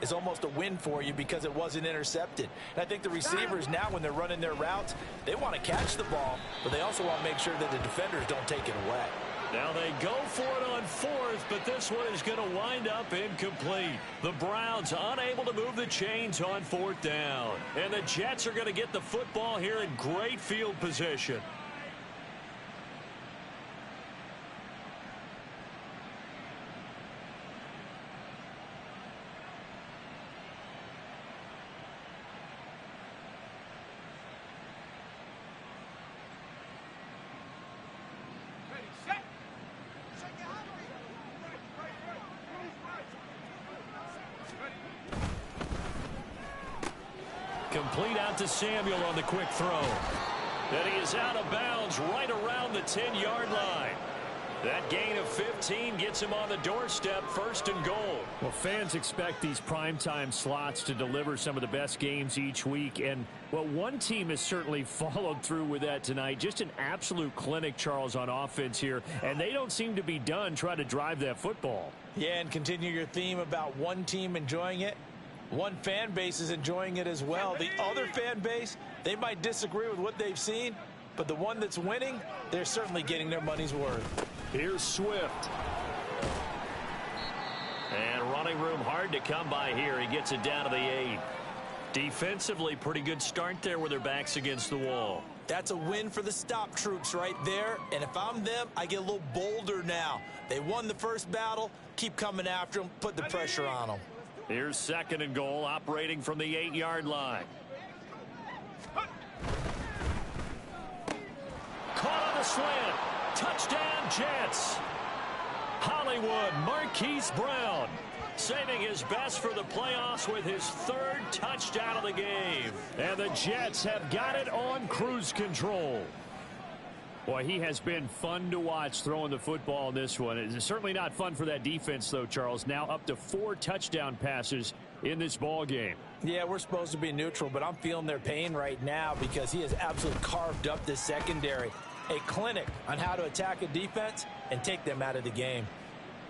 is almost a win for you because it wasn't intercepted. And I think the receivers now, when they're running their routes, they want to catch the ball, but they also want to make sure that the defenders don't take it away. Now they go for it on 4th, but this one is going to wind up incomplete. The Browns unable to move the chains on 4th down. And the Jets are going to get the football here in great field position. Complete out to Samuel on the quick throw. And he is out of bounds right around the 10-yard line. That gain of 15 gets him on the doorstep, 1st and goal. Well, fans expect these primetime slots to deliver some of the best games each week. And, well, one team has certainly followed through with that tonight. Just an absolute clinic, Charles, on offense here. And they don't seem to be done trying to drive that football. Yeah, and continue your theme about one team enjoying it. One fan base is enjoying it as well. The other fan base, they might disagree with what they've seen, but the one that's winning, they're certainly getting their money's worth. Here's Swift. And running room hard to come by here. He gets it down to the 8. Defensively, pretty good start there with their backs against the wall. That's a win for the stop troops right there. And if I'm them, I get a little bolder now. They won the first battle. Keep coming after them. Put the pressure on them. Here's 2nd and goal, operating from the 8-yard line. Caught on the slant. Touchdown, Jets. Hollywood Marquise Brown saving his best for the playoffs with his 3rd touchdown of the game. And the Jets have got it on cruise control. Boy, he has been fun to watch throwing the football in this one. It's certainly not fun for that defense, though, Charles. Now up to 4 touchdown passes in this ball game. Yeah, we're supposed to be neutral, but I'm feeling their pain right now because he has absolutely carved up this secondary. A clinic on how to attack a defense and take them out of the game.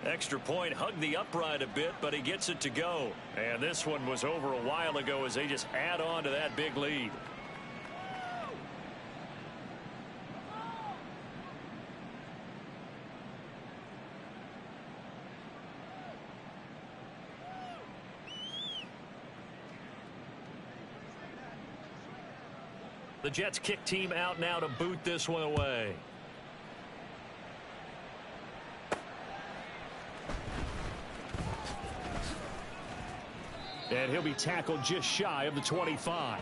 Extra point, hugged the upright a bit, but he gets it to go. And this one was over a while ago as they just add on to that big lead. The Jets kick team out now to boot this one away. And he'll be tackled just shy of the 25.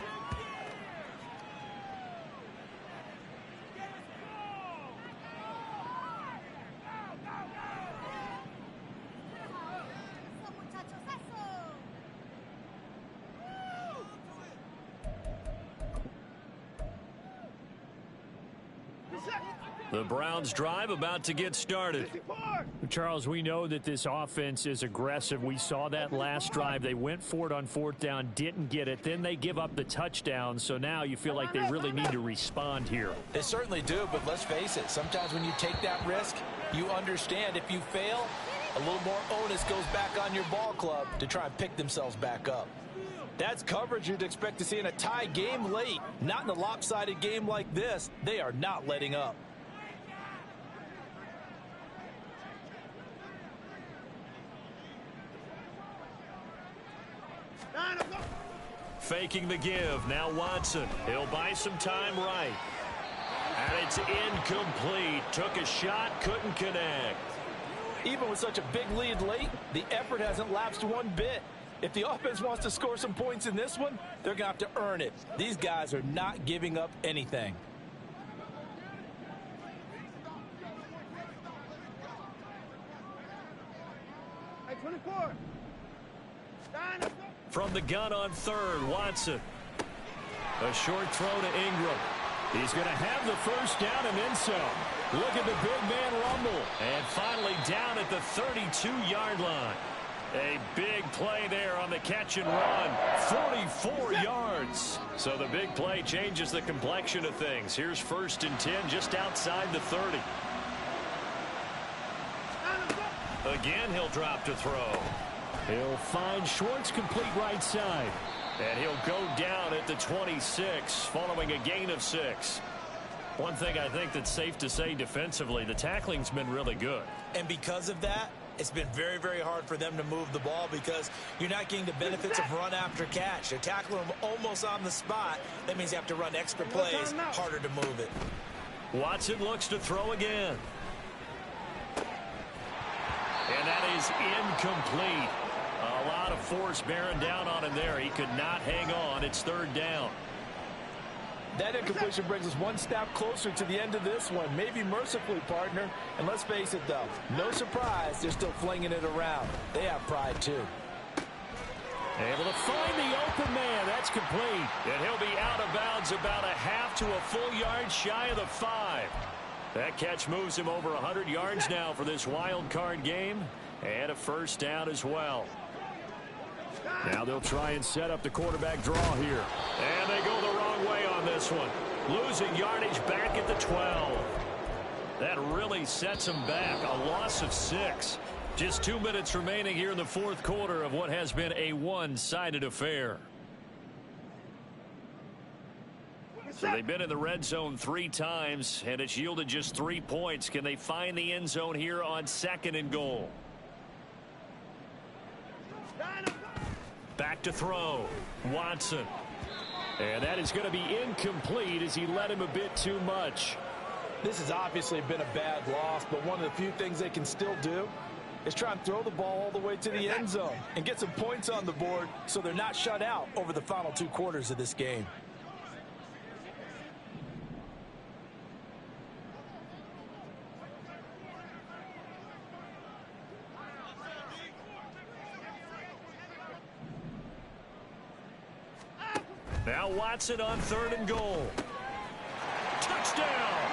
The Browns drive about to get started. Charles, we know that this offense is aggressive. We saw that last drive. They went for it on fourth down, didn't get it. Then they give up the touchdown. So now you feel like they really need to respond here. They certainly do, but let's face it. Sometimes when you take that risk, you understand if you fail, a little more onus goes back on your ball club to try and pick themselves back up. That's coverage you'd expect to see in a tie game late. Not in a lopsided game like this. They are not letting up. Faking the give. Now Watson. He'll buy some time right. And it's incomplete. Took a shot, couldn't connect. Even with such a big lead late, the effort hasn't lapsed one bit. If the offense wants to score some points in this one, they're going to have to earn it. These guys are not giving up anything. Hey, 24. From the gun on third, Watson. A short throw to Ingram. He's going to have the first down and then some. Look at the big man rumble. And finally down at the 32-yard line. A big play there on the catch and run. 44 yards. So the big play changes the complexion of things. Here's first and 10 just outside the 30. Again, he'll drop to throw. He'll find Schwartz complete right side. And he'll go down at the 26 following a gain of 6. One thing I think that's safe to say defensively, the tackling's been really good. And because of that, it's been very, very hard for them to move the ball because you're not getting the benefits of run after catch. They're tackling them almost on the spot. That means you have to run extra plays, harder to move it. Watson looks to throw again. And that is incomplete. A lot of force bearing down on him there. He could not hang on. It's third down. That incompletion brings us one step closer to the end of this one. Maybe mercifully, partner. And let's face it, though, no surprise, they're still flinging it around. They have pride, too. Able to find the open man. That's complete. And he'll be out of bounds about a half to a full yard shy of the 5. That catch moves him over 100 yards now for this wild card game. And a first down as well. Now they'll try and set up the quarterback draw here. And they go the wrong way on this one. Losing yardage back at the 12. That really sets them back. A loss of 6. Just 2 minutes remaining here in the fourth quarter of what has been a one-sided affair. So they've been in the red zone 3 times, and it's yielded just 3 points. Can they find the end zone here on 2nd and goal? Back to throw. Watson. And that is going to be incomplete as he led him a bit too much. This has obviously been a bad loss, but one of the few things they can still do is try and throw the ball all the way to the end zone and get some points on the board so they're not shut out over the final 2 quarters of this game. Now Watson on 3rd and goal. Touchdown!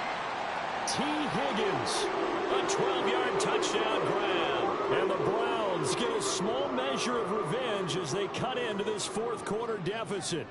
T. Higgins. A 12-yard touchdown grab. And the Browns get a small measure of revenge as they cut into this fourth quarter deficit.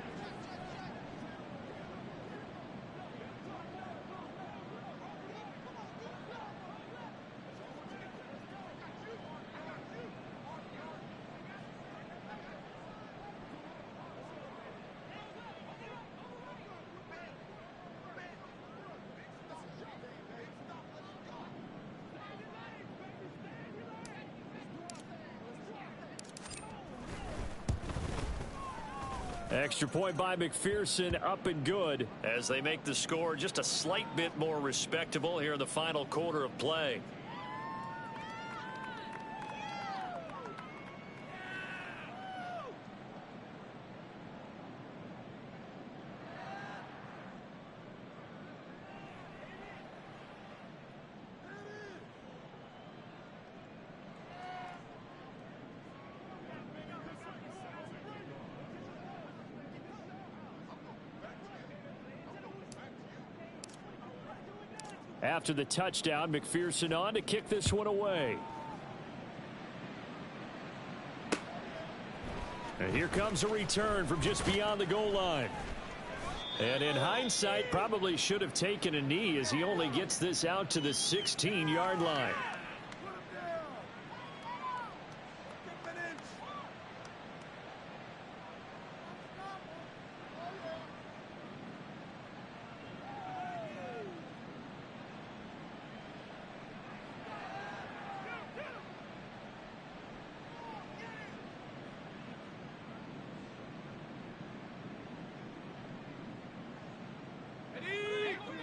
Extra point by McPherson, up and good. As they make the score just a slight bit more respectable here in the final quarter of play. After the touchdown, McPherson on to kick this one away. And here comes a return from just beyond the goal line. And in hindsight, probably should have taken a knee as he only gets this out to the 16-yard line.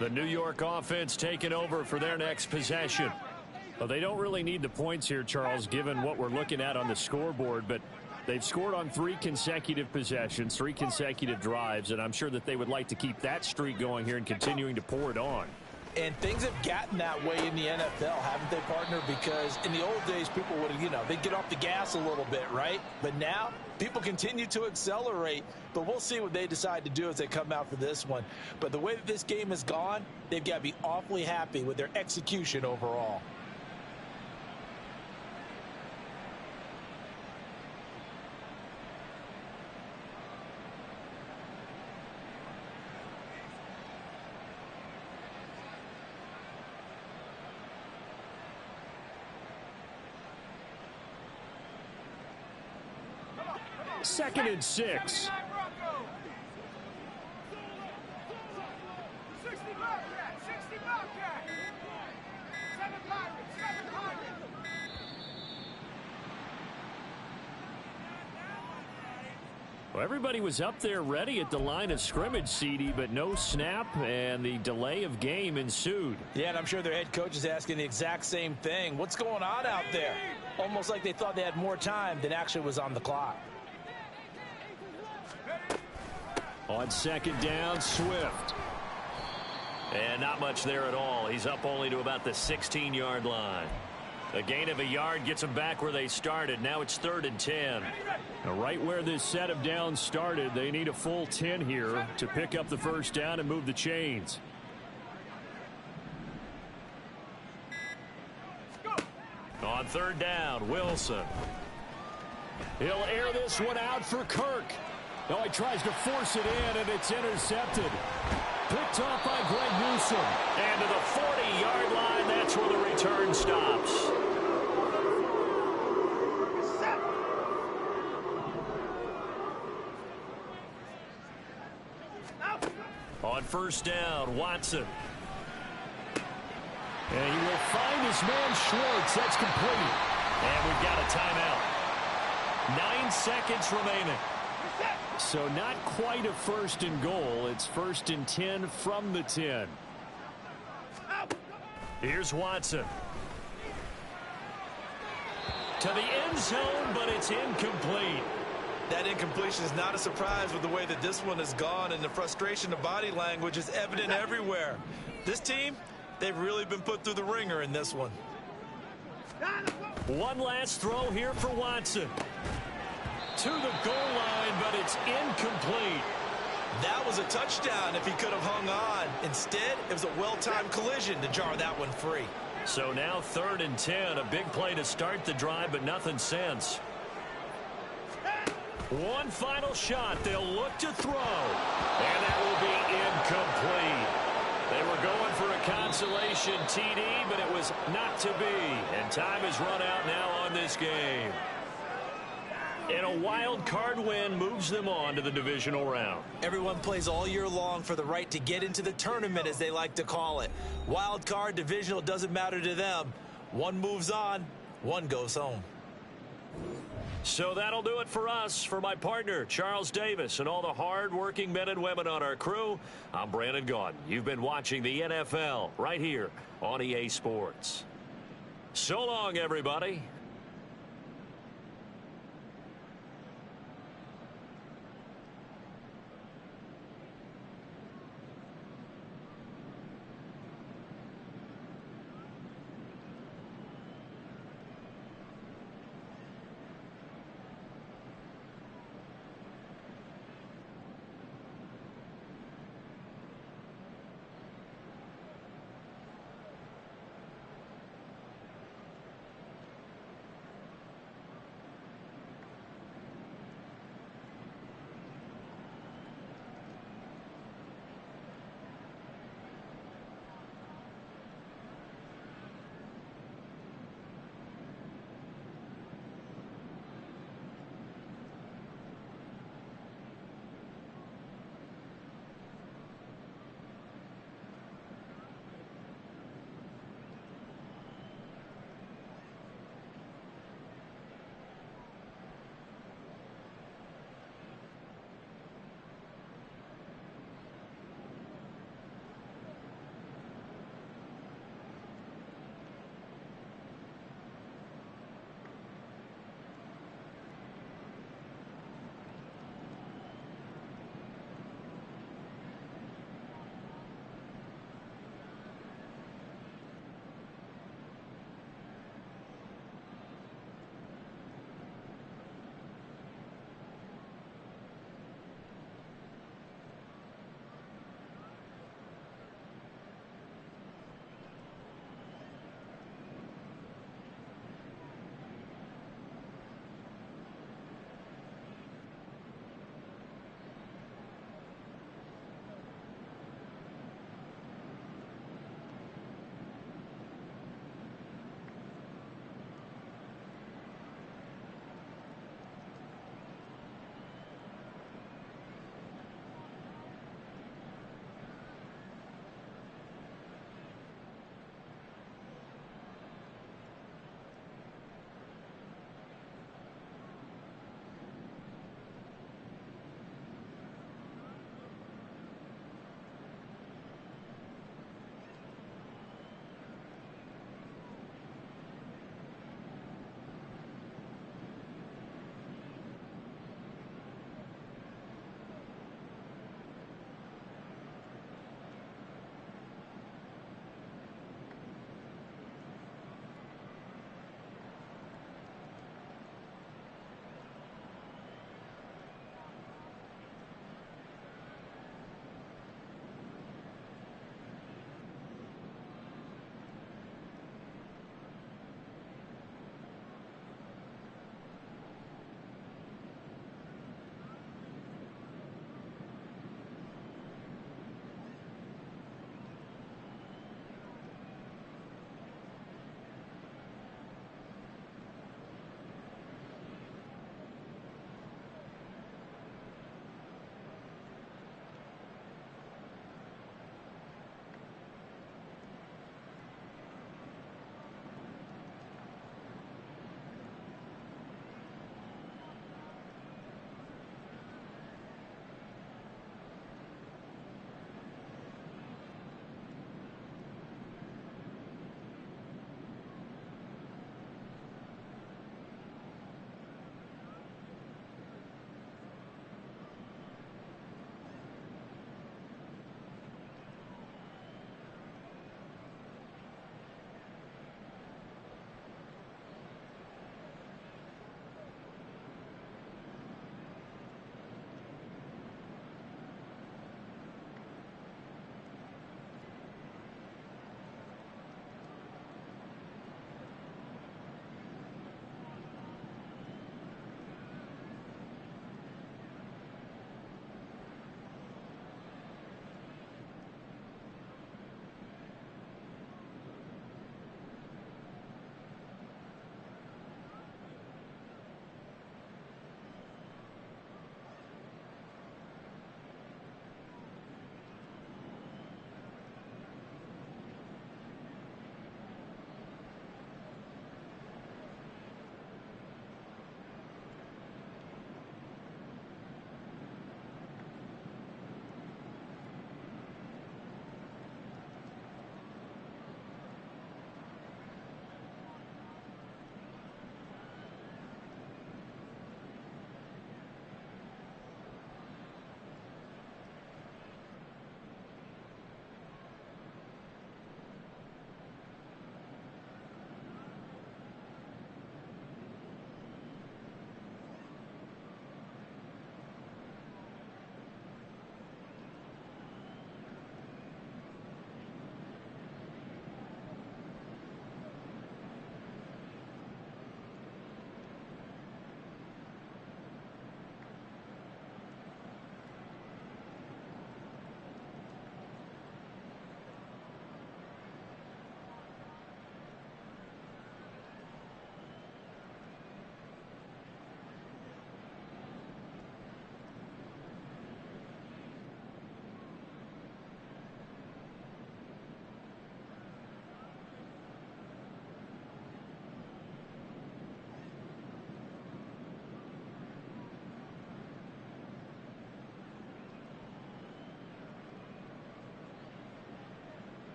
The New York offense taking over for their next possession. Well, they don't really need the points here, Charles, given what we're looking at on the scoreboard, but they've scored on 3 consecutive possessions, 3 consecutive drives, and I'm sure that they would like to keep that streak going here and continuing to pour it on. And things have gotten that way in the NFL, haven't they, partner? Because in the old days, people would, they'd get off the gas a little bit, right? But now, people continue to accelerate. But we'll see what they decide to do as they come out for this one. But the way that this game has gone, they've got to be awfully happy with their execution overall. Second and 6. Well, everybody was up there ready at the line of scrimmage, CD, but no snap, and the delay of game ensued. Yeah, and I'm sure their head coach is asking the exact same thing. What's going on out there? Almost like they thought they had more time than actually was on the clock. On second down, Swift. And not much there at all. He's up only to about the 16-yard line. A gain of a yard gets them back where they started. Now it's 3rd and 10. Now, right where this set of downs started, they need a full 10 here to pick up the first down and move the chains. On 3rd down, Wilson. He'll air this one out for Kirk. No, he tries to force it in, and it's intercepted. Picked off by Greg Newsome. And to the 40-yard line, that's where the return stops. On 1st down, Watson. And he will find his man Schwartz. That's complete. And we've got a timeout. 9 seconds remaining. So not quite a 1st and goal. It's 1st and 10 from the 10. Here's Watson. To the end zone, but it's incomplete. That incompletion is not a surprise with the way that this one has gone, and the frustration of body language is evident everywhere. This team, they've really been put through the ringer in this one. One last throw here for Watson. To the goal line, but it's incomplete. That was a touchdown if he could have hung on. Instead, it was a well-timed collision to jar that one free. So now 3rd and 10, a big play to start the drive, but nothing since. One final shot. They'll look to throw. And that will be incomplete. They were going for a consolation TD, but it was not to be. And time has run out now on this game. And a wild card win moves them on to the divisional round. Everyone plays all year long for the right to get into the tournament, as they like to call it. Wild card, divisional, doesn't matter to them. One moves on, one goes home. So that'll do it for us. For my partner, Charles Davis, and all the hard-working men and women on our crew, I'm Brandon Gaudin. You've been watching the NFL right here on EA Sports. So long, everybody.